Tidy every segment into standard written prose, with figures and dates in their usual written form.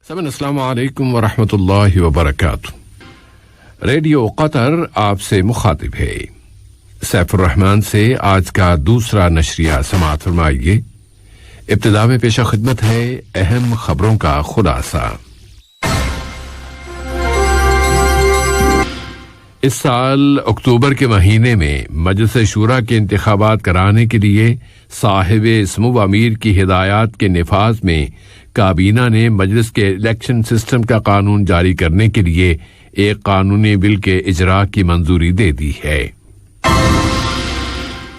سامعین السلام علیکم ورحمۃ اللہ وبرکاتہ۔ ریڈیو قطر آپ سے مخاطب ہے۔ سیف الرحمان سے آج کا دوسرا نشریہ سماعت فرمائیے۔ ابتدا میں پیش خدمت ہے اہم خبروں کا خلاصہ۔ اس سال اکتوبر کے مہینے میں مجلس شورا کے انتخابات کرانے کے لیے صاحب سمو امیر کی ہدایات کے نفاذ میں کابینہ نے مجلس کے الیکشن سسٹم کا قانون جاری کرنے کے لیے ایک قانونی بل کے اجراء کی منظوری دے دی ہے۔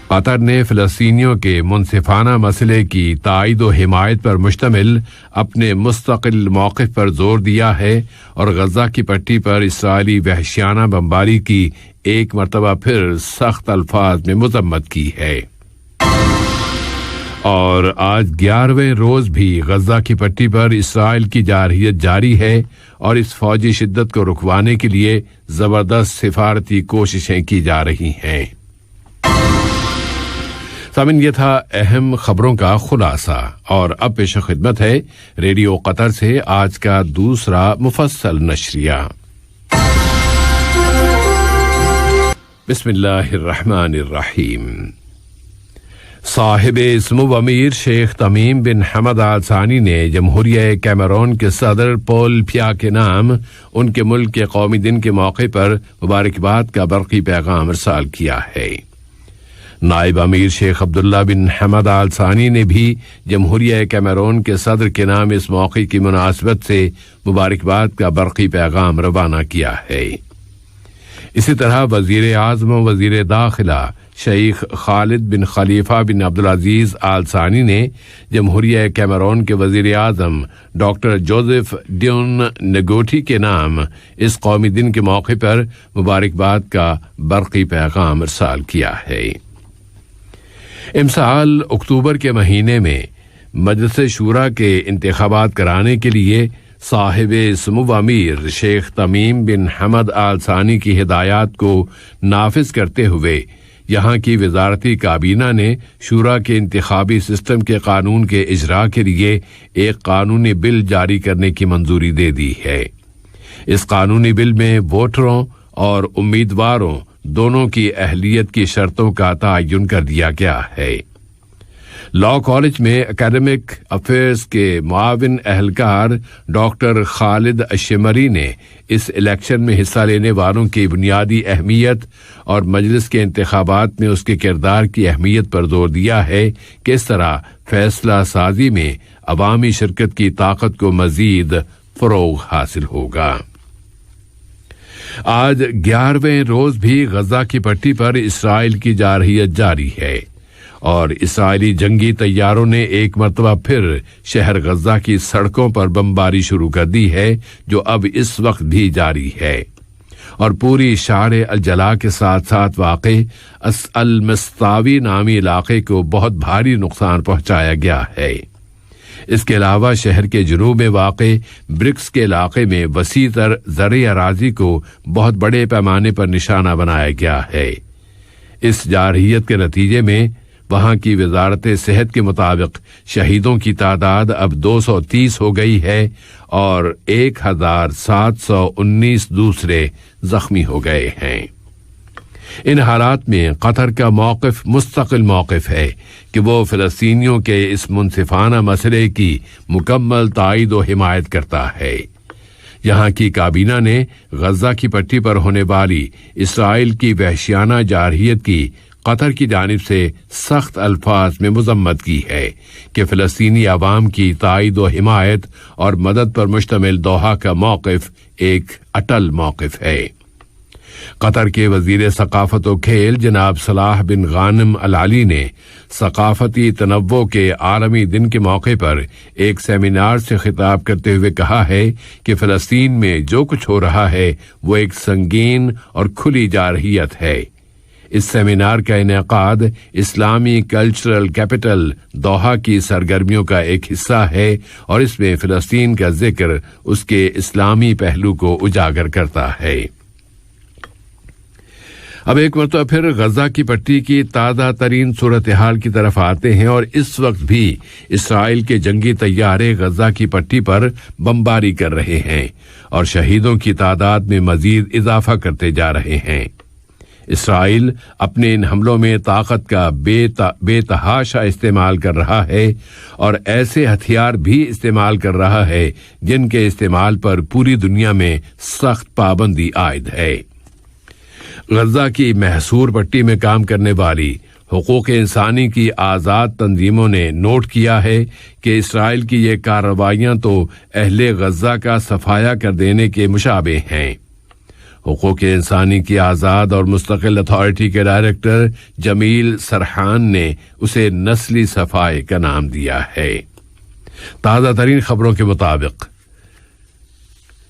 قطر نے فلسطینیوں کے منصفانہ مسئلے کی تائید و حمایت پر مشتمل اپنے مستقل موقف پر زور دیا ہے اور غزہ کی پٹی پر اسرائیلی وحشیانہ بمباری کی ایک مرتبہ پھر سخت الفاظ میں مذمت کی ہے۔ اور آج 11ویں روز بھی غزہ کی پٹی پر اسرائیل کی جارحیت جاری ہے اور اس فوجی شدت کو رکوانے کے لیے زبردست سفارتی کوششیں کی جا رہی ہیں۔ سامعین، یہ تھا اہم خبروں کا خلاصہ، اور اب پیش خدمت ہے ریڈیو قطر سے آج کا دوسرا مفصل نشریہ۔ بسم اللہ الرحمن الرحیم۔ صاحب سمو امیر شیخ تمیم بن حمد آل ثانی نے جمہوریہ کیمرون کے صدر پول بیا کے نام ان کے ملک کے قومی دن کے موقع پر مبارکباد کا برقی پیغام ارسال کیا ہے۔ نائب امیر شیخ عبداللہ بن حمد آل ثانی نے بھی جمہوریہ کیمرون کے صدر کے نام اس موقع کی مناسبت سے مبارکباد کا برقی پیغام روانہ کیا ہے۔ اسی طرح وزیر اعظم و وزیر داخلہ شیخ خالد بن خلیفہ بن عبدالعزیز آل ثانی نے جمہوریہ کیمرون کے وزیر اعظم ڈاکٹر جوزف ڈیون نگوٹی کے نام اس قومی دن کے موقع پر مبارکباد کا برقی پیغام ارسال کیا ہے۔ امسال اکتوبر کے مہینے میں مجلس شورا کے انتخابات کرانے کے لیے صاحب سمو امیر شیخ تمیم بن حمد آل ثانی کی ہدایات کو نافذ کرتے ہوئے یہاں کی وزارتی کابینہ نے شورا کے انتخابی سسٹم کے قانون کے اجراء کے لیے ایک قانونی بل جاری کرنے کی منظوری دے دی ہے۔ اس قانونی بل میں ووٹروں اور امیدواروں دونوں کی اہلیت کی شرطوں کا تعین کر دیا گیا ہے۔ لاء کالج میں اکیڈمک افیئرز کے معاون اہلکار ڈاکٹر خالد اشمری نے اس الیکشن میں حصہ لینے والوں کی بنیادی اہمیت اور مجلس کے انتخابات میں اس کے کردار کی اہمیت پر زور دیا ہے کہ اس طرح فیصلہ سازی میں عوامی شرکت کی طاقت کو مزید فروغ حاصل ہوگا۔ آج 11ویں روز بھی غزہ کی پٹی پر اسرائیل کی جارحیت جاری ہے اور اسرائیلی جنگی طیاروں نے ایک مرتبہ پھر شہر غزہ کی سڑکوں پر بمباری شروع کر دی ہے، جو اب اس وقت بھی جاری ہے، اور پوری شارع الجلا کے ساتھ ساتھ واقع المستاوی نامی علاقے کو بہت بھاری نقصان پہنچایا گیا ہے۔ اس کے علاوہ شہر کے جنوب میں واقع برکس کے علاقے میں وسیع تر زرعی اراضی کو بہت بڑے پیمانے پر نشانہ بنایا گیا ہے۔ اس جارحیت کے نتیجے میں وہاں کی وزارت صحت کے مطابق شہیدوں کی تعداد اب 230 ہو گئی ہے اور 1719 دوسرے زخمی ہو گئے ہیں۔ ان حالات میں قطر کا موقف مستقل موقف ہے کہ وہ فلسطینیوں کے اس منصفانہ مسئلے کی مکمل تائید و حمایت کرتا ہے۔ یہاں کی کابینہ نے غزہ کی پٹی پر ہونے والی اسرائیل کی وحشیانہ جارحیت کی قطر کی جانب سے سخت الفاظ میں مذمت کی ہے کہ فلسطینی عوام کی تائید و حمایت اور مدد پر مشتمل دوحہ کا موقف ایک اٹل موقف ہے۔ قطر کے وزیر ثقافت و کھیل جناب صلاح بن غانم العلی نے ثقافتی تنوع کے عالمی دن کے موقع پر ایک سیمینار سے خطاب کرتے ہوئے کہا ہے کہ فلسطین میں جو کچھ ہو رہا ہے وہ ایک سنگین اور کھلی جارحیت ہے۔ اس سیمینار کا انعقاد اسلامی کلچرل کیپٹل دوحہ کی سرگرمیوں کا ایک حصہ ہے اور اس میں فلسطین کا ذکر اس کے اسلامی پہلو کو اجاگر کرتا ہے۔ اب ایک مرتبہ پھر غزہ کی پٹی کی تازہ ترین صورتحال کی طرف آتے ہیں، اور اس وقت بھی اسرائیل کے جنگی طیارے غزہ کی پٹی پر بمباری کر رہے ہیں اور شہیدوں کی تعداد میں مزید اضافہ کرتے جا رہے ہیں۔ اسرائیل اپنے ان حملوں میں طاقت کا بے تحاشا استعمال کر رہا ہے اور ایسے ہتھیار بھی استعمال کر رہا ہے جن کے استعمال پر پوری دنیا میں سخت پابندی عائد ہے۔ غزہ کی محصور پٹی میں کام کرنے والی حقوق انسانی کی آزاد تنظیموں نے نوٹ کیا ہے کہ اسرائیل کی یہ کارروائیاں تو اہل غزہ کا صفایا کر دینے کے مشابہ ہیں۔ حقوق انسانی کی آزاد اور مستقل اتھارٹی کے ڈائریکٹر جمیل سرحان نے اسے نسلی صفائی کا نام دیا ہے۔ تازہ ترین خبروں کے مطابق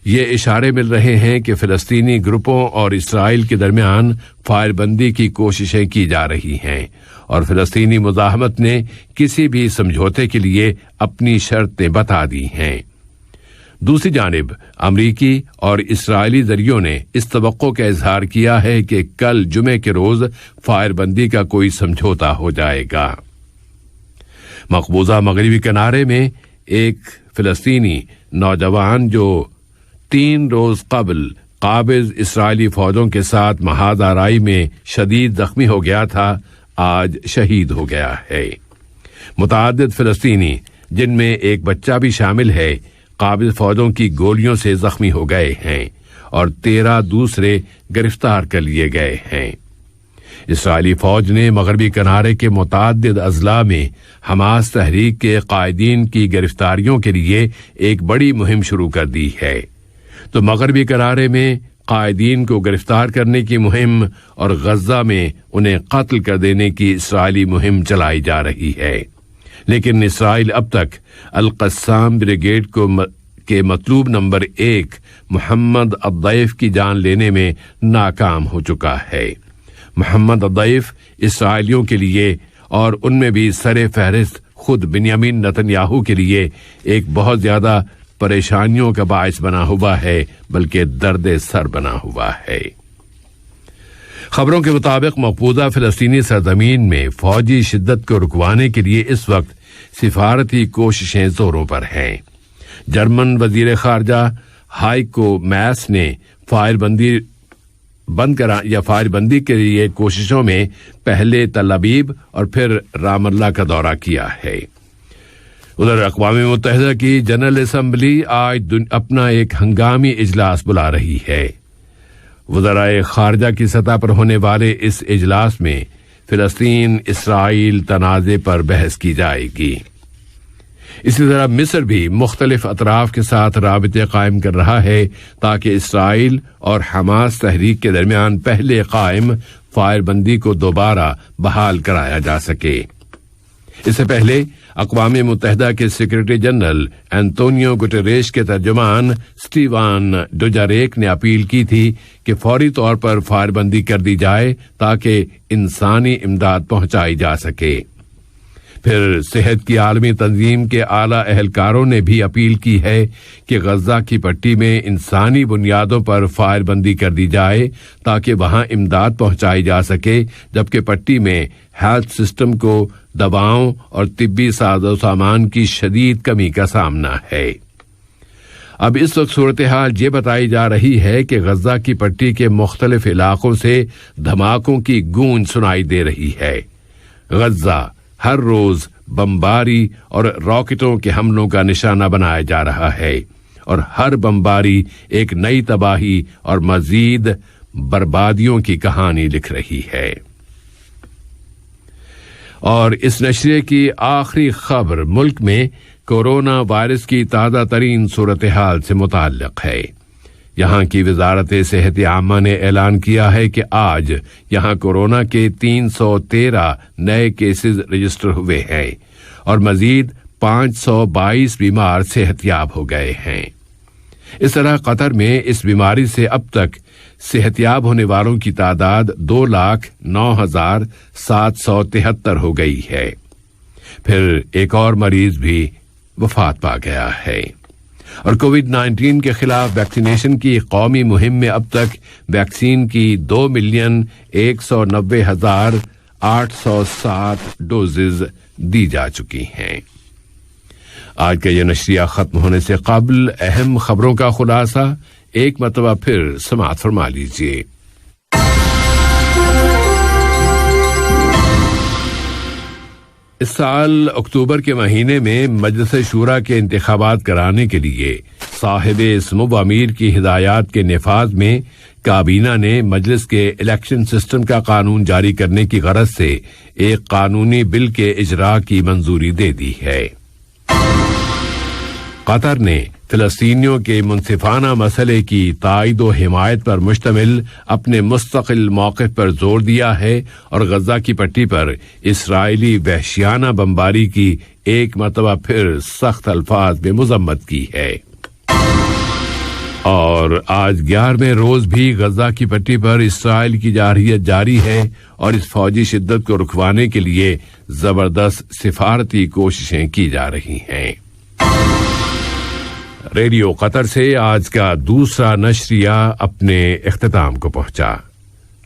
یہ اشارے مل رہے ہیں کہ فلسطینی گروپوں اور اسرائیل کے درمیان فائر بندی کی کوششیں کی جا رہی ہیں، اور فلسطینی مزاحمت نے کسی بھی سمجھوتے کے لیے اپنی شرطیں بتا دی ہیں۔ دوسری جانب امریکی اور اسرائیلی ذریعوں نے اس توقع کا اظہار کیا ہے کہ کل جمعے کے روز فائر بندی کا کوئی سمجھوتا ہو جائے گا۔ مقبوضہ مغربی کنارے میں ایک فلسطینی نوجوان جو 3 روز قبل قابض اسرائیلی فوجوں کے ساتھ محاذ آرائی میں شدید زخمی ہو گیا تھا، آج شہید ہو گیا ہے۔ متعدد فلسطینی، جن میں ایک بچہ بھی شامل ہے، قابض فوجوں کی گولیوں سے زخمی ہو گئے ہیں اور 13 دوسرے گرفتار کر لیے گئے ہیں۔ اسرائیلی فوج نے مغربی کنارے کے متعدد اضلاع میں حماس تحریک کے قائدین کی گرفتاریوں کے لیے ایک بڑی مہم شروع کر دی ہے۔ تو مغربی کنارے میں قائدین کو گرفتار کرنے کی مہم اور غزہ میں انہیں قتل کر دینے کی اسرائیلی مہم چلائی جا رہی ہے، لیکن اسرائیل اب تک القسام بریگیڈ کے مطلوب نمبر 1 محمد الضعیف کی جان لینے میں ناکام ہو چکا ہے۔ محمد الضعیف اسرائیلیوں کے لیے اور ان میں بھی سر فہرست خود بنیامین نتنیاہو کے لیے ایک بہت زیادہ پریشانیوں کا باعث بنا ہوا ہے، بلکہ درد سر بنا ہوا ہے۔ خبروں کے مطابق مقبوضہ فلسطینی سرزمین میں فوجی شدت کو رکوانے کے لیے اس وقت سفارتی کوششیں زوروں پر ہیں۔ جرمن وزیر خارجہ ہائیکو میس نے فائر بندی کے لیے کوششوں میں پہلے تل ابیب اور پھر رام اللہ کا دورہ کیا ہے۔ ادھر اقوام متحدہ کی جنرل اسمبلی آج اپنا ایک ہنگامی اجلاس بلا رہی ہے۔ وزرائے خارجہ کی سطح پر ہونے والے اس اجلاس میں فلسطین اسرائیل تنازع پر بحث کی جائے گی۔ اسی طرح مصر بھی مختلف اطراف کے ساتھ رابطے قائم کر رہا ہے تاکہ اسرائیل اور حماس تحریک کے درمیان پہلے قائم فائر بندی کو دوبارہ بحال کرایا جا سکے۔ اس سے پہلے اقوام متحدہ کے سیکرٹری جنرل انتونیو گٹریش کے ترجمان سٹیوان ڈوجاریک نے اپیل کی تھی کہ فوری طور پر فائر بندی کر دی جائے تاکہ انسانی امداد پہنچائی جا سکے۔ پھر صحت کی عالمی تنظیم کے اعلی اہلکاروں نے بھی اپیل کی ہے کہ غزہ کی پٹی میں انسانی بنیادوں پر فائر بندی کر دی جائے تاکہ وہاں امداد پہنچائی جا سکے، جبکہ پٹی میں ہیلتھ سسٹم کو دواؤں اور طبی ساز و سامان کی شدید کمی کا سامنا ہے۔ اب اس وقت صورتحال یہ بتائی جا رہی ہے کہ غزہ کی پٹی کے مختلف علاقوں سے دھماکوں کی گونج سنائی دے رہی ہے۔ غزہ ہر روز بمباری اور راکٹوں کے حملوں کا نشانہ بنایا جا رہا ہے، اور ہر بمباری ایک نئی تباہی اور مزید بربادیوں کی کہانی لکھ رہی ہے۔ اور اس نشریے کی آخری خبر ملک میں کورونا وائرس کی تازہ ترین صورتحال سے متعلق ہے۔ یہاں کی وزارت صحت عامہ نے اعلان کیا ہے کہ آج یہاں کورونا کے 313 نئے کیسز رجسٹر ہوئے ہیں اور مزید 522 بیمار صحت یاب ہو گئے ہیں۔ اس طرح قطر میں اس بیماری سے اب تک صحت یاب ہونے والوں کی تعداد 2,09,773 ہو گئی ہے۔ پھر ایک اور مریض بھی وفات پا گیا ہے۔ اور کووڈ-19 کے خلاف ویکسینیشن کی قومی مہم میں اب تک ویکسین کی 2,190,807 ڈوزز دی جا چکی ہیں۔ آج کا یہ نشریہ ختم ہونے سے قبل اہم خبروں کا خلاصہ ایک مرتبہ پھر سماعت فرما لیجیے۔ اس سال اکتوبر کے مہینے میں مجلس شورا کے انتخابات کرانے کے لیے صاحب سمو امیر کی ہدایات کے نفاذ میں کابینہ نے مجلس کے الیکشن سسٹم کا قانون جاری کرنے کی غرض سے ایک قانونی بل کے اجراء کی منظوری دے دی ہے۔ قطر نے فلسطینیوں کے منصفانہ مسئلے کی تائید و حمایت پر مشتمل اپنے مستقل موقف پر زور دیا ہے اور غزہ کی پٹی پر اسرائیلی وحشیانہ بمباری کی ایک مرتبہ پھر سخت الفاظ میں مذمت کی ہے۔ اور آج 11ویں روز بھی غزہ کی پٹی پر اسرائیل کی جارحیت جاری ہے اور اس فوجی شدت کو رکوانے کے لیے زبردست سفارتی کوششیں کی جا رہی ہیں۔ ریڈیو قطر سے آج کا دوسرا نشریہ اپنے اختتام کو پہنچا۔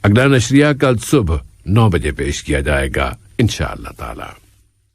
اگلا نشریہ کل صبح 9 بجے پیش کیا جائے گا انشاءاللہ تعالی۔